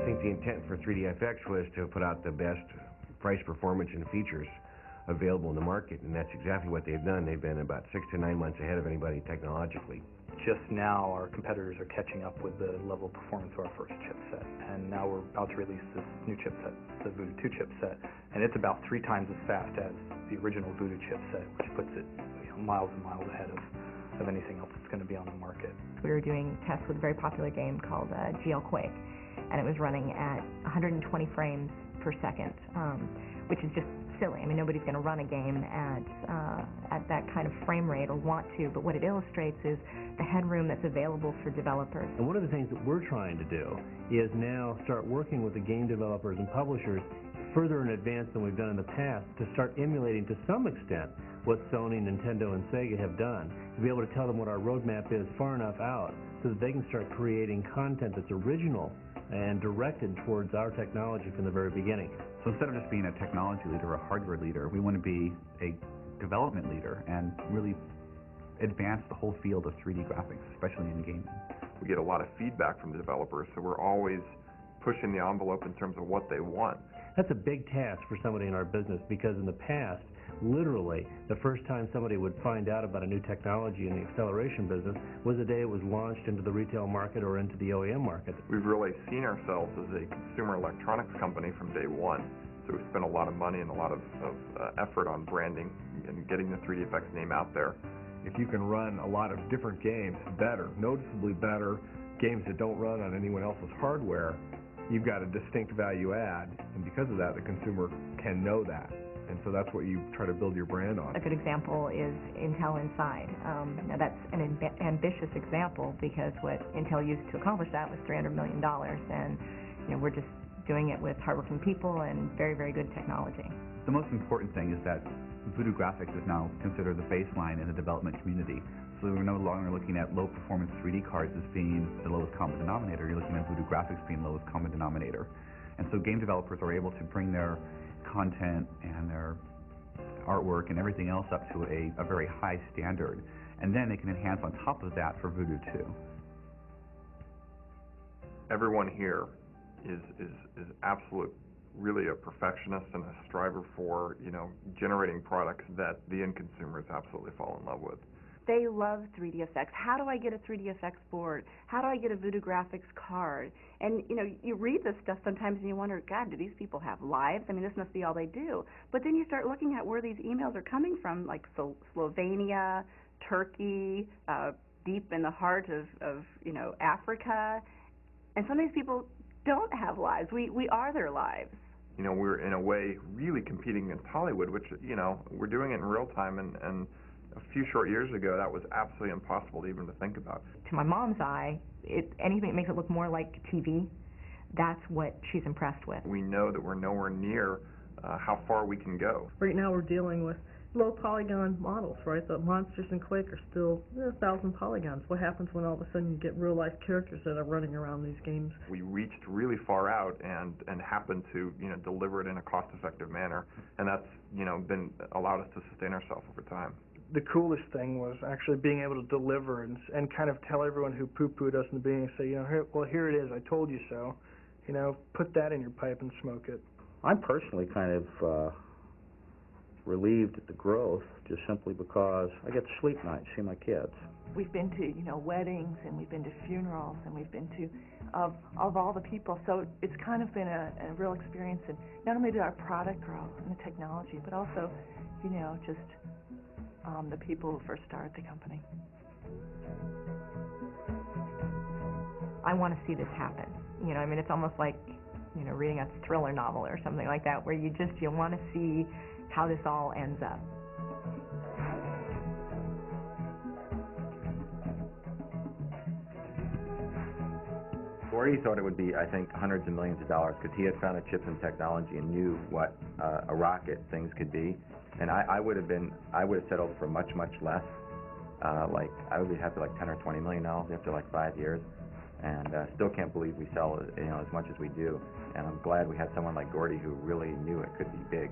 think the intent for 3DFX was to put out the best price, performance, and features available in the market, and that's exactly what they've done. They've been about 6 to 9 months ahead of anybody technologically. Just now, our competitors are catching up with the level of performance of our first chipset, and now we're about to release this new chipset, the Voodoo 2 chipset, and it's about 3 times as fast as the original Voodoo chipset, which puts it miles and miles ahead of anything else that's going to be on the market. We were doing tests with a very popular game called GL Quake, and it was running at 120 frames per second, which is just silly. I mean, nobody's going to run a game at that kind of frame rate or want to, but what it illustrates is the headroom that's available for developers. And one of the things that we're trying to do is now start working with the game developers and publishers further in advance than we've done in the past to start emulating to some extent what Sony, Nintendo, and Sega have done, to be able to tell them what our roadmap is far enough out so that they can start creating content that's original and directed towards our technology from the very beginning. So instead of just being a technology leader or a hardware leader, we want to be a development leader and really advance the whole field of 3D graphics, especially in gaming. We get a lot of feedback from the developers, so we're always pushing the envelope in terms of what they want. That's a big task for somebody in our business, because in the past, literally, the first time somebody would find out about a new technology in the acceleration business was the day it was launched into the retail market or into the OEM market. We've really seen ourselves as a consumer electronics company from day one. So we spent a lot of money and a lot of effort on branding and getting the 3DFX name out there. If you can run a lot of different games better, noticeably better, games that don't run on anyone else's hardware, you've got a distinct value add, and because of that, the consumer can know that. And so that's what you try to build your brand on. A good example is Intel Inside. Now that's an ambitious example, because what Intel used to accomplish that was $300 million, and we're just doing it with hardworking people and very, very good technology. The most important thing is that Voodoo Graphics is now considered the baseline in the development community. So we're no longer looking at low-performance 3D cards as being the lowest common denominator. You're looking at Voodoo Graphics being the lowest common denominator. And so game developers are able to bring their content and their artwork and everything else up to a very high standard. And then they can enhance on top of that for Voodoo 2. Everyone here is really a perfectionist and a striver for, generating products that the end consumers absolutely fall in love with. They love 3DFX. How do I get a 3DFX board? How do I get a Voodoo Graphics card? And, you read this stuff sometimes and you wonder, God, do these people have lives? I mean, this must be all they do. But then you start looking at where these emails are coming from, like Slovenia, Turkey, deep in the heart of Africa. And some of these people don't have lives. We are their lives. We're in a way really competing against Hollywood, which, we're doing it in real time, and a few short years ago, that was absolutely impossible even to think about. To my mom's eye, anything that makes it look more like TV, that's what she's impressed with. We know that we're nowhere near how far we can go. Right now we're dealing with low polygon models, right? The monsters in Quake are still 1,000 polygons. What happens when all of a sudden you get real-life characters that are running around these games? We reached really far out and happened to deliver it in a cost-effective manner, and that's been allowed us to sustain ourselves over time. The coolest thing was actually being able to deliver and kind of tell everyone who poo-pooed us in the beginning, say, here it is, I told you so. Put that in your pipe and smoke it. I'm personally kind of relieved at the growth, just simply because I get to sleep at night, see my kids. We've been to, weddings, and we've been to funerals, and we've been to, of all the people, so it's kind of been a real experience, and not only did our product grow and the technology, but also, just the people who first started the company. I want to see this happen. It's almost like, reading a thriller novel or something like that, where you want to see how this all ends up. Gordy thought it would be, I think, hundreds of millions of dollars, because he had found a chip in technology and knew what a rocket things could be. And I would have settled for much, much less. Like I would be happy like $10 or $20 million after like 5 years, and still can't believe we sell as much as we do. And I'm glad we had someone like Gordy who really knew it could be big.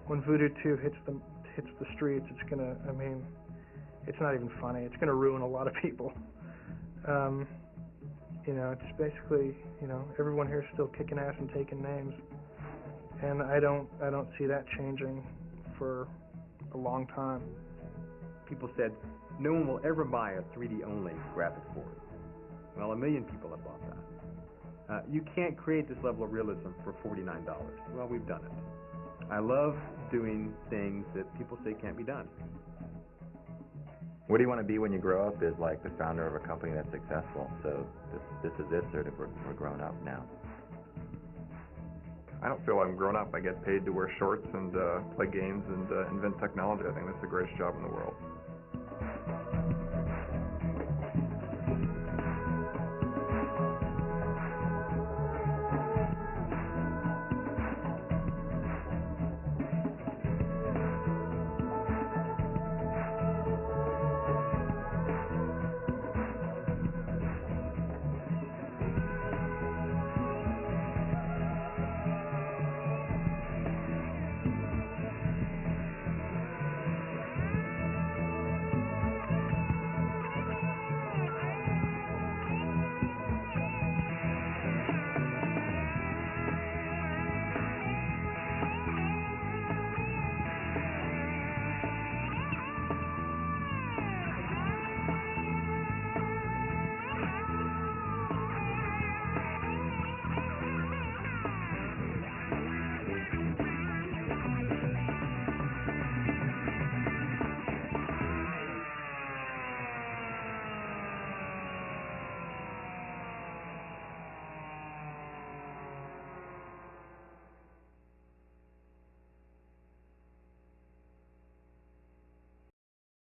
when Voodoo 2 hits the streets, it's gonna, I mean, it's not even funny. It's gonna ruin a lot of people. You know, it's basically, you know, everyone here is still kicking ass and taking names, and I don't see that changing for a long time. People said, no one will ever buy a 3D only graphics board. Well, 1 million people have bought that. You can't create this level of realism for $49. Well, we've done it. I love doing things that people say can't be done. What do you want to be when you grow up is like the founder of a company that's successful. So this is it, sort of, we're grown up now. I don't feel I'm grown up. I get paid to wear shorts and play games and invent technology. I think that's the greatest job in the world.